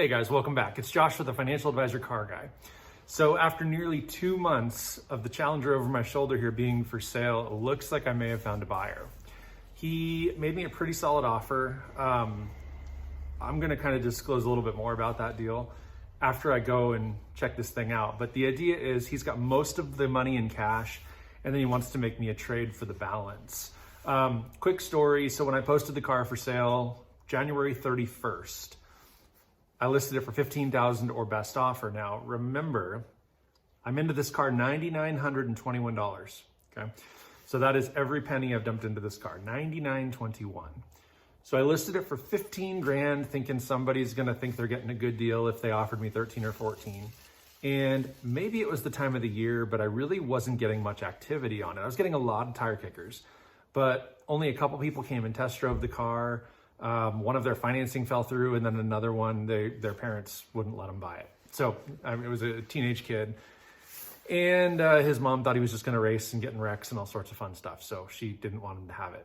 Hey guys, welcome back. It's Josh with the Financial Advisor Car Guy. So after nearly 2 months of the Challenger over my shoulder here being for sale, it looks like I may have found a buyer. He made me a pretty solid offer. I'm gonna kind of disclose a little bit more about that deal after I go and check this thing out. But the idea is he's got most of the money in cash and then he wants to make me a trade for the balance. Quick story, so when I posted the car for sale, January 31st, I listed it for $15,000 or best offer. Now, remember, I'm into this car $9,921, okay? So that is every penny I've dumped into this car, $9,921. So I listed it for 15 grand, thinking somebody's gonna think they're getting a good deal if they offered me 13 or 14. And maybe it was the time of the year, but I really wasn't getting much activity on it. I was getting a lot of tire kickers, but only a couple people came and test drove the car. One of their financing fell through, and then another one, their parents wouldn't let them buy it. So it was a teenage kid, and his mom thought he was just gonna race and get in wrecks and all sorts of fun stuff. So she didn't want him to have it.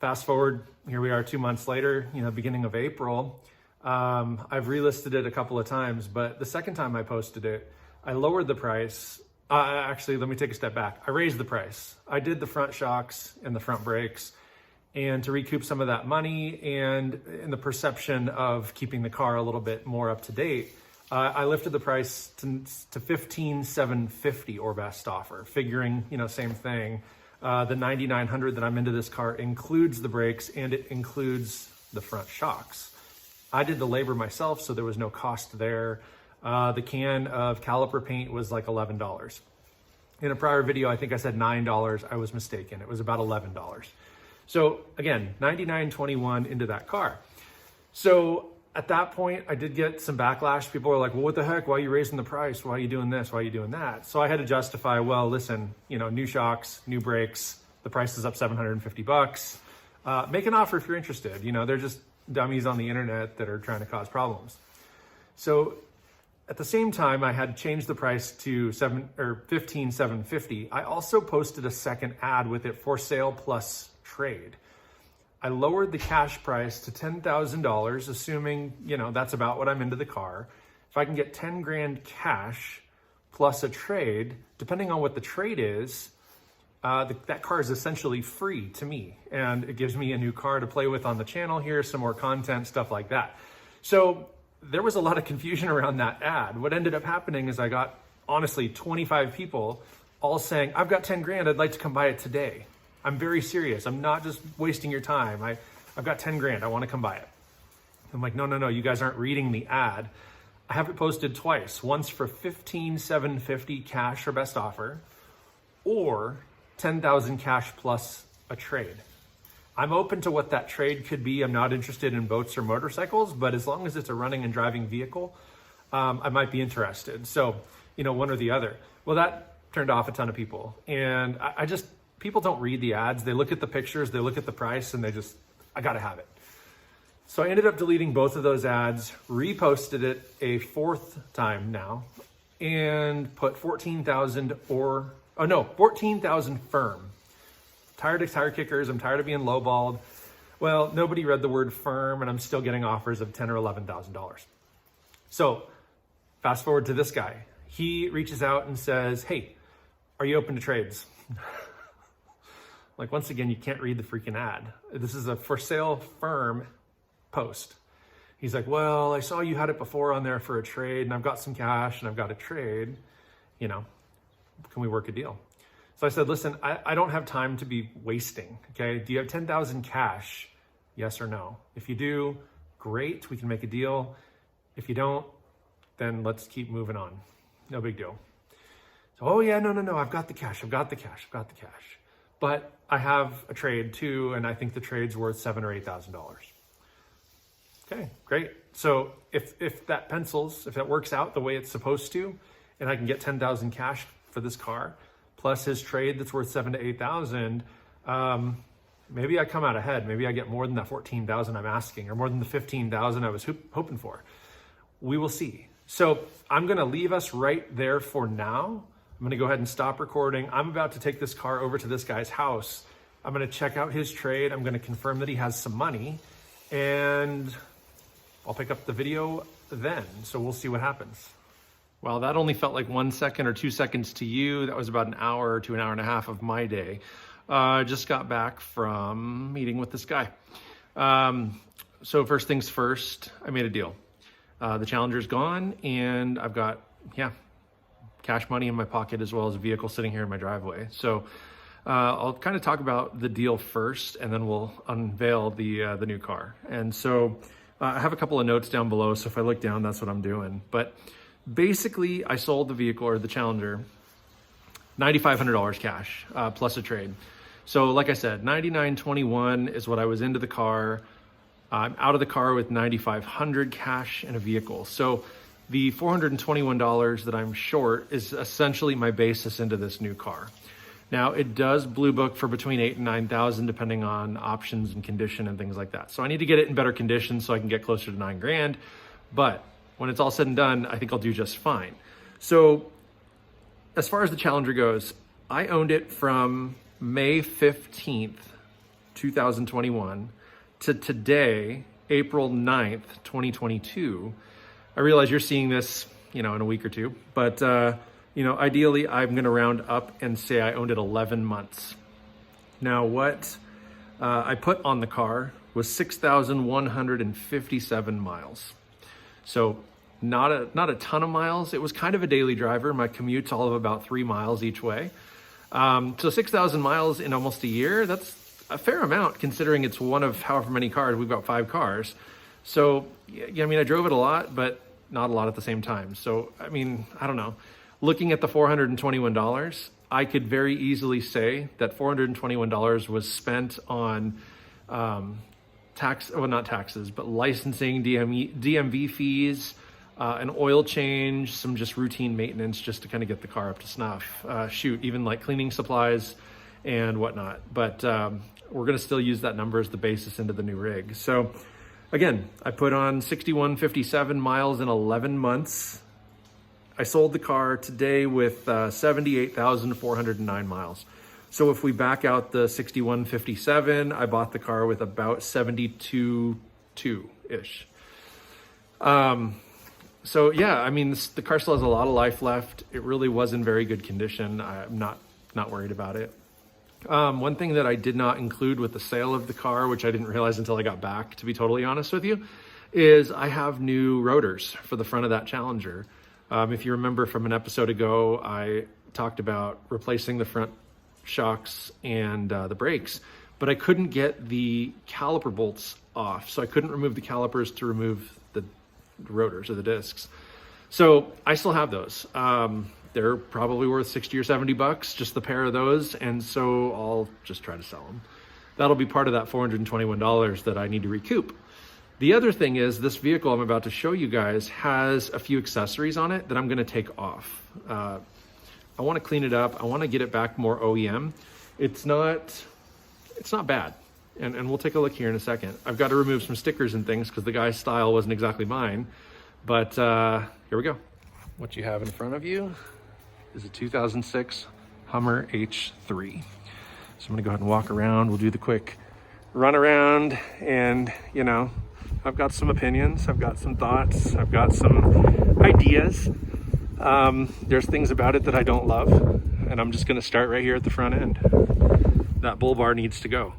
Fast forward, here we are 2 months later, beginning of April. I've relisted it a couple of times, but the second time I posted it, I lowered the price. Actually, let me take a step back. I raised the price. I did the front shocks and the front brakes, and to recoup some of that money and in the perception of keeping the car a little bit more up to date, I lifted the price to $15,750 or best offer, figuring, same thing. The $9,900 that I'm into this car includes the brakes and it includes the front shocks. I did the labor myself, so there was no cost there. The can of caliper paint was like $11. In a prior video, I think I said $9. I was mistaken. It was about $11. So again, $9,921 into that car. So at that point, I did get some backlash. People were like, well, what the heck? Why are you raising the price? Why are you doing this? Why are you doing that? So I had to justify, well, listen, new shocks, new brakes, the price is up $750. Make an offer if you're interested. They're just dummies on the internet that are trying to cause problems. So at the same time, I had changed the price to $15,750. I also posted a second ad with it for sale plus trade. I lowered the cash price to $10,000, assuming, that's about what I'm into the car. If I can get 10 grand cash plus a trade, depending on what the trade is, that car is essentially free to me. And it gives me a new car to play with on the channel here, some more content, stuff like that. So there was a lot of confusion around that ad. What ended up happening is I got, honestly, 25 people all saying, I've got 10 grand, I'd like to come buy it today. I'm very serious. I'm not just wasting your time. I've got 10 grand. I want to come buy it. I'm like, no, you guys aren't reading the ad. I have it posted twice, once for $15,750 cash or best offer, or 10,000 cash plus a trade. I'm open to what that trade could be. I'm not interested in boats or motorcycles, but as long as it's a running and driving vehicle, I might be interested. So, one or the other. Well, that turned off a ton of people. And people don't read the ads. They look at the pictures, they look at the price, and I gotta have it. So I ended up deleting both of those ads, reposted it a fourth time now, and put 14,000 firm. Tired of tire kickers, I'm tired of being lowballed. Well, nobody read the word firm, and I'm still getting offers of $10,000 or $11,000. So fast forward to this guy. He reaches out and says, hey, are you open to trades? Like, once again, you can't read the freaking ad. This is a for sale firm post. He's like, well, I saw you had it before on there for a trade, and I've got some cash and I've got a trade. Can we work a deal? So I said, listen, I don't have time to be wasting, okay? Do you have 10,000 cash? Yes or no? If you do, great, we can make a deal. If you don't, then let's keep moving on. No big deal. So, oh yeah, no, I've got the cash. But I have a trade too, and I think the trade's worth $7,000 or $8,000. Okay, great. So if that pencils, if that works out the way it's supposed to, and I can get 10,000 cash for this car, plus his trade that's worth $7,000 to $8,000, maybe I come out ahead. Maybe I get more than that 14,000 I'm asking, or more than the 15,000 I was hoping for. We will see. So I'm gonna leave us right there for now. I'm gonna go ahead and stop recording. I'm about to take this car over to this guy's house. I'm gonna check out his trade. I'm gonna confirm that he has some money, and I'll pick up the video then. So we'll see what happens. Well, that only felt like 1 second or 2 seconds to you. That was about an hour to an hour and a half of my day. I just got back from meeting with this guy. So first things first, I made a deal. The Challenger's gone and I've got, cash money in my pocket as well as a vehicle sitting here in my driveway. So I'll kind of talk about the deal first and then we'll unveil the new car. And so I have a couple of notes down below. So if I look down, that's what I'm doing. But basically I sold the vehicle, or the Challenger, $9,500 cash plus a trade. So like I said, $9,921 is what I was into the car. I'm out of the car with $9,500 cash and a vehicle. So the $421 that I'm short is essentially my basis into this new car. Now it does blue book for between 8,000 and 9,000 depending on options and condition and things like that. So I need to get it in better condition so I can get closer to 9 grand. But when it's all said and done, I think I'll do just fine. So as far as the Challenger goes, I owned it from May 15th, 2021 to today, April 9th, 2022. I realize you're seeing this, in a week or two, but ideally I'm gonna round up and say I owned it 11 months. Now what I put on the car was 6,157 miles. So not a ton of miles. It was kind of a daily driver. My commute's all of about 3 miles each way. So 6,000 miles in almost a year, that's a fair amount considering it's one of however many cars. We've got 5 cars. So, I drove it a lot, but not a lot at the same time. So, I don't know. Looking at the $421, I could very easily say that $421 was spent on not taxes, but licensing, DMV fees, an oil change, some just routine maintenance just to kind of get the car up to snuff. Even like cleaning supplies and whatnot. But we're gonna still use that number as the basis into the new rig. So again, I put on 6,157 miles in 11 months. I sold the car today with 78,409 miles. So if we back out the 6,157, I bought the car with about 72.2-ish. So yeah, the car still has a lot of life left. It really was in very good condition. I'm not worried about it. One thing that I did not include with the sale of the car, which I didn't realize until I got back, to be totally honest with you, is I have new rotors for the front of that Challenger. If you remember from an episode ago, I talked about replacing the front shocks and the brakes, but I couldn't get the caliper bolts off. So I couldn't remove the calipers to remove the rotors or the discs. So I still have those. They're probably worth 60 or 70 bucks, just the pair of those. And so I'll just try to sell them. That'll be part of that $421 that I need to recoup. The other thing is this vehicle I'm about to show you guys has a few accessories on it that I'm gonna take off. I wanna clean it up. I wanna get it back more OEM. It's not bad. And we'll take a look here in a second. I've got to remove some stickers and things because the guy's style wasn't exactly mine. But here we go. What you have in front of you is a 2006 Hummer H3. So I'm gonna go ahead and walk around. We'll do the quick run around and, I've got some opinions. I've got some thoughts. I've got some ideas. There's things about it that I don't love. And I'm just gonna start right here at the front end. That bull bar needs to go.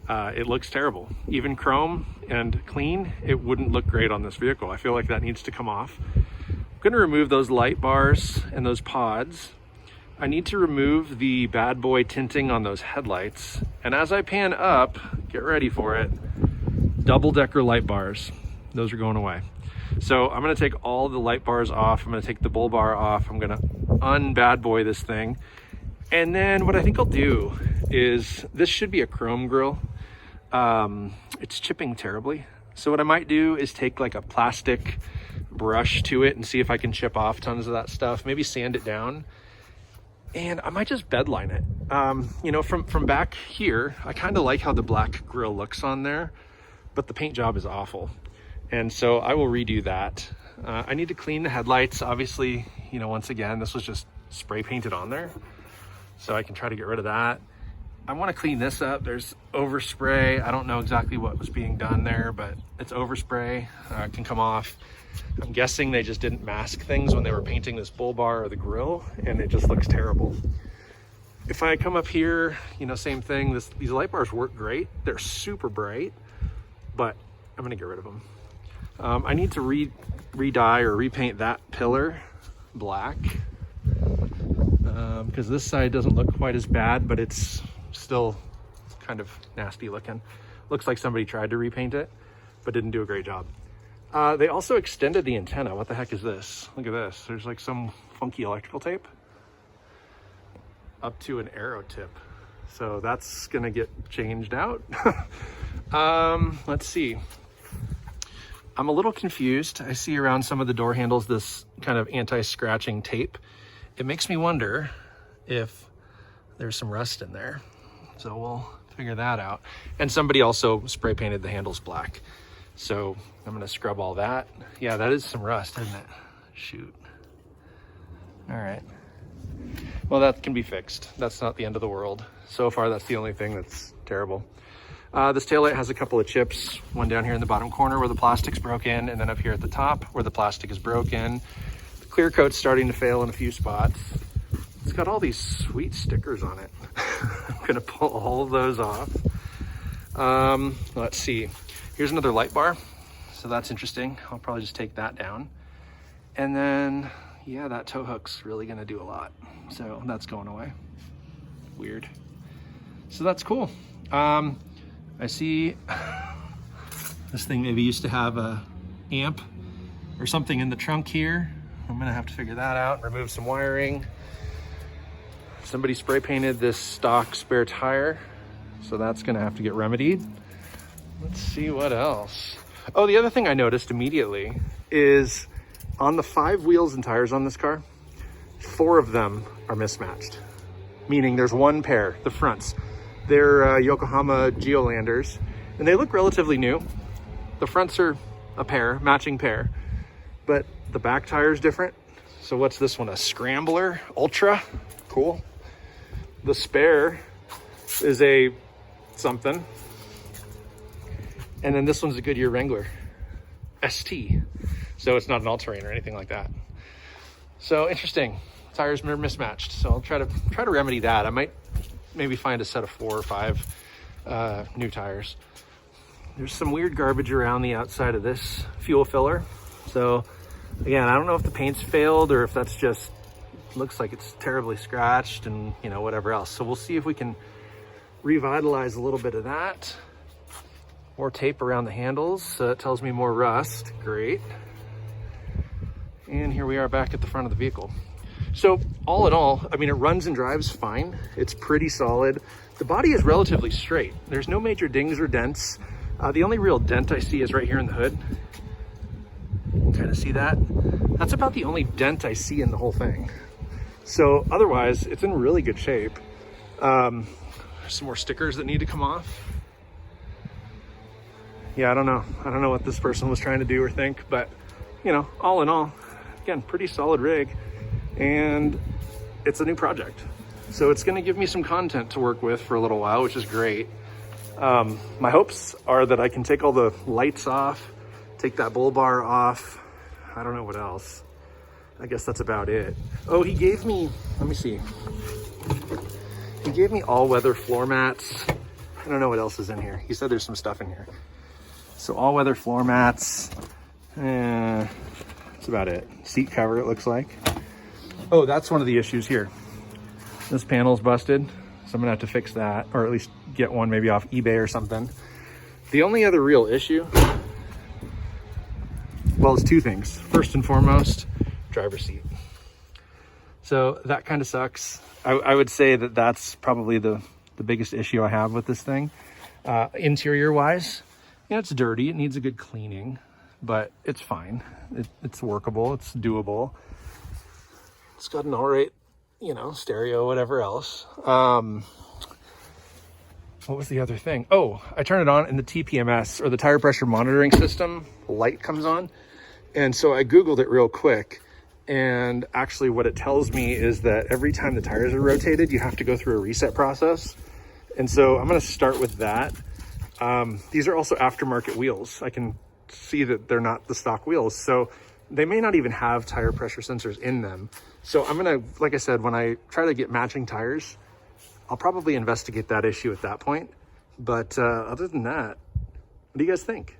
It looks terrible. Even chrome and clean, it wouldn't look great on this vehicle. I feel like that needs to come off. I'm gonna remove those light bars and those pods. I need to remove the bad boy tinting on those headlights. And as I pan up, get ready for it, double-decker light bars. Those are going away. So I'm gonna take all the light bars off. I'm gonna take the bull bar off. I'm gonna un-bad boy this thing. And then what I think I'll do is, this should be a chrome grille. It's chipping terribly. So what I might do is take like a plastic brush to it and see if I can chip off tons of that stuff, maybe sand it down. And I might just bedline it. From back here, I kind of like how the black grille looks on there, but the paint job is awful. And so I will redo that. I need to clean the headlights. Obviously, once again, this was just spray painted on there. So I can try to get rid of that. I want to clean this up. There's overspray. I don't know exactly what was being done there, but it's overspray. It can come off. I'm guessing they just didn't mask things when they were painting this bull bar or the grill, and it just looks terrible. If I come up here, you know, same thing. These light bars work great. They're super bright, but I'm gonna get rid of them. I need to re-dye or repaint that pillar black, because this side doesn't look quite as bad, but it's still kind of nasty looking. Looks like somebody tried to repaint it, but didn't do a great job. They also extended the antenna. What the heck is this? Look at this. There's like some funky electrical tape up to an arrow tip. So that's gonna get changed out. Let's see. I'm a little confused. I see around some of the door handles this kind of anti-scratching tape. It makes me wonder if there's some rust in there. So we'll figure that out. And somebody also spray painted the handles black. So I'm gonna scrub all that. Yeah, that is some rust, isn't it? Shoot. All right. Well, that can be fixed. That's not the end of the world. So far, that's the only thing that's terrible. This taillight has a couple of chips, one down here in the bottom corner where the plastic's broken, and then up here at the top where the plastic is broken. The clear coat's starting to fail in a few spots. It's got all these sweet stickers on it. I'm gonna pull all of those off. Let's see. Here's another light bar. So that's interesting. I'll probably just take that down. And then, yeah, that tow hook's really gonna do a lot. So that's going away. Weird. So that's cool. I see this thing maybe used to have a amp or something in the trunk here. I'm gonna have to figure that out and remove some wiring. Somebody spray painted this stock spare tire, so that's gonna have to get remedied. Let's see what else. Oh, the other thing I noticed immediately is on the 5 wheels and tires on this car, 4 of them are mismatched. Meaning there's one pair, the fronts. They're Yokohama Geolanders, and they look relatively new. The fronts are a pair, matching pair, but the back tire is different. So what's this one, a Scrambler Ultra? Cool. The spare is a something. And then this one's a Goodyear Wrangler ST. So it's not an all-terrain or anything like that. So interesting, tires are mismatched. So I'll try to remedy that. I might maybe find a set of 4 or 5 new tires. There's some weird garbage around the outside of this fuel filler. So again, I don't know if the paint's failed or if that's just, looks like it's terribly scratched and, you know, whatever else. So we'll see if we can revitalize a little bit of that. More tape around the handles. So it tells me more rust. Great. And here we are back at the front of the vehicle. So all in all, I mean, it runs and drives fine. It's pretty solid. The body is relatively straight. There's no major dings or dents. The only real dent I see is right here in the hood. You can kind of see that. That's about the only dent I see in the whole thing. So otherwise, it's in really good shape. Some more stickers that need to come off. Yeah, I don't know what this person was trying to do or think, but you know, all in all, again, pretty solid rig. And it's a new project. So it's gonna give me some content to work with for a little while, which is great. My hopes are that I can take all the lights off, take that bull bar off. I don't know what else. I guess that's about it. Oh, he gave me, let me see. He gave me all-weather floor mats. I don't know what else is in here. He said there's some stuff in here. So all-weather floor mats. That's about it. Seat cover, it looks like. Oh, that's one of the issues here. This panel's busted, so I'm gonna have to fix that, or at least get one maybe off eBay or something. The only other real issue, well, it's 2 things. First and foremost, driver's seat. So that kind of sucks. I would say that that's probably the biggest issue I have with this thing. Interior wise, yeah, it's dirty. It needs a good cleaning, but it's fine. It's workable, it's doable. It's got an all right, you know, stereo, whatever else. What was the other thing? Oh, I turn it on and the TPMS, or the tire pressure monitoring system, light comes on. And so I Googled it real quick. And actually what it tells me is that every time the tires are rotated, you have to go through a reset process. And so I'm gonna start with that. These are also aftermarket wheels. I can see that they're not the stock wheels. So they may not even have tire pressure sensors in them. So I'm gonna, like I said, when I try to get matching tires, I'll probably investigate that issue at that point. But other than that, what do you guys think?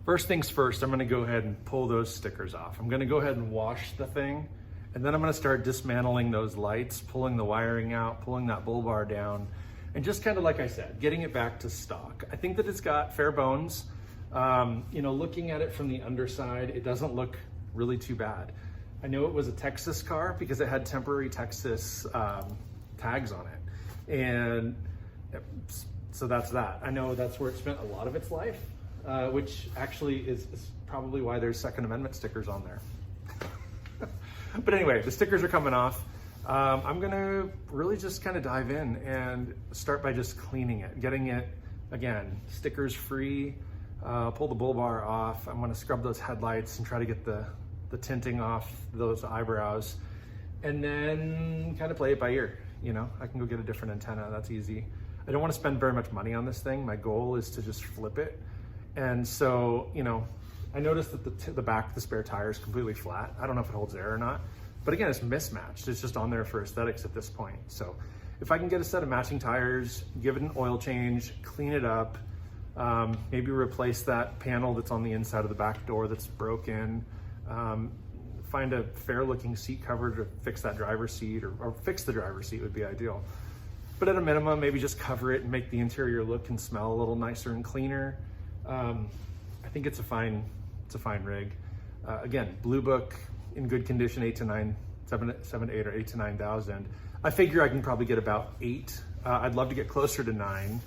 First things first, I'm gonna go ahead and pull those stickers off. I'm gonna go ahead and wash the thing, and then I'm gonna start dismantling those lights, pulling the wiring out, pulling that bull bar down, and just kind of like I said, getting it back to stock. I think that it's got fair bones. You know, looking at it from the underside, it doesn't look really too bad. I know it was a Texas car because it had temporary Texas tags on it. And so that's that. I know that's where it spent a lot of its life, which actually is probably why there's Second Amendment stickers on there. But anyway, the stickers are coming off. I'm gonna really just kind of dive in and start by just cleaning it, getting it, again, stickers free, pull the bull bar off. I'm gonna scrub those headlights and try to get the tinting off those eyebrows, and then kind of play it by ear. You know, I can go get a different antenna, that's easy. I don't want to spend very much money on this thing. My goal is to just flip it. And so, you know, I noticed that the back of the spare tire is completely flat. I don't know if it holds air or not, but again, it's mismatched. It's just on there for aesthetics at this point. So if I can get a set of matching tires, give it an oil change, clean it up, maybe replace that panel that's on the inside of the back door that's broken, find a fair looking seat cover to fix that driver's seat, or fix the driver's seat would be ideal. But at a minimum, maybe just cover it and make the interior look and smell a little nicer and cleaner. I think it's a fine rig. Again, Blue Book in good condition, 7 to 8 or 8 to 9,000. I figure I can probably get about 8. I'd love to get closer to 9,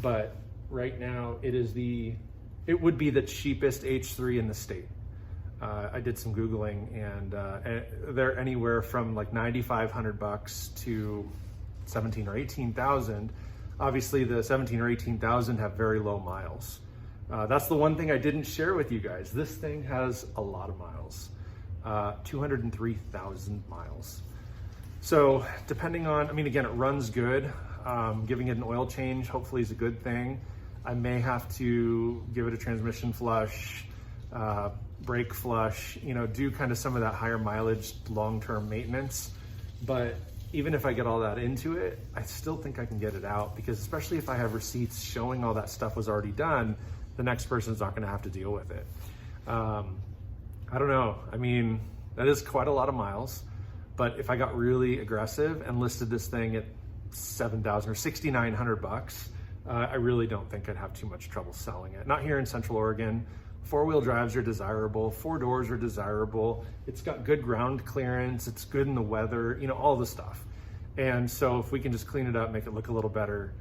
but right now it would be the cheapest H3 in the state. I did some Googling, and they're anywhere from like $9,500 to 17 or 18,000. Obviously the 17 or 18,000 have very low miles. That's the one thing I didn't share with you guys. This thing has a lot of miles, 203,000 miles. So depending on, I mean, again, it runs good. Giving it an oil change hopefully is a good thing. I may have to give it a transmission flush, brake flush, you know, do kind of some of that higher mileage long-term maintenance. But even if I get all that into it, I still think I can get it out, because especially if I have receipts showing all that stuff was already done, the next person's not gonna have to deal with it. I don't know, I mean, that is quite a lot of miles, but if I got really aggressive and listed this thing at 7,000 or 6,900 bucks, I really don't think I'd have too much trouble selling it. Not here in Central Oregon. 4-wheel drives are desirable, 4 doors are desirable. It's got good ground clearance, it's good in the weather, you know, all the stuff. And so if we can just clean it up, make it look a little better,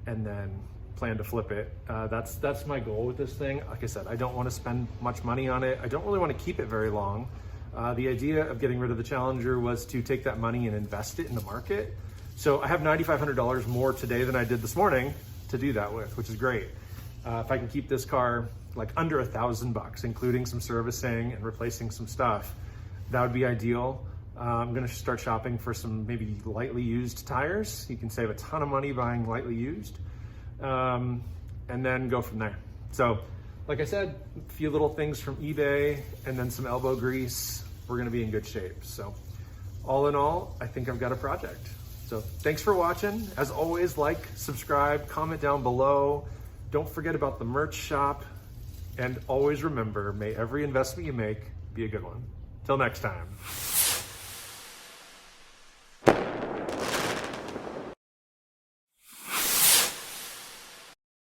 and then plan to flip it, that's my goal with this thing. Like I said, I don't want to spend much money on it. I don't really want to keep it very long. The idea of getting rid of the Challenger was to take that money and invest it in the market. So I have $9,500 more today than I did this morning to do that with, which is great. If I can keep this car like under $1,000, including some servicing and replacing some stuff, that would be ideal. I'm gonna start shopping for some maybe lightly used tires. You can save a ton of money buying lightly used, and then go from there. So, like I said, a few little things from eBay and then some elbow grease. We're gonna be in good shape. So, all in all, I think I've got a project. So, thanks for watching. As always, like, subscribe, comment down below. Don't forget about the merch shop. And always remember, may every investment you make be a good one. Till next time.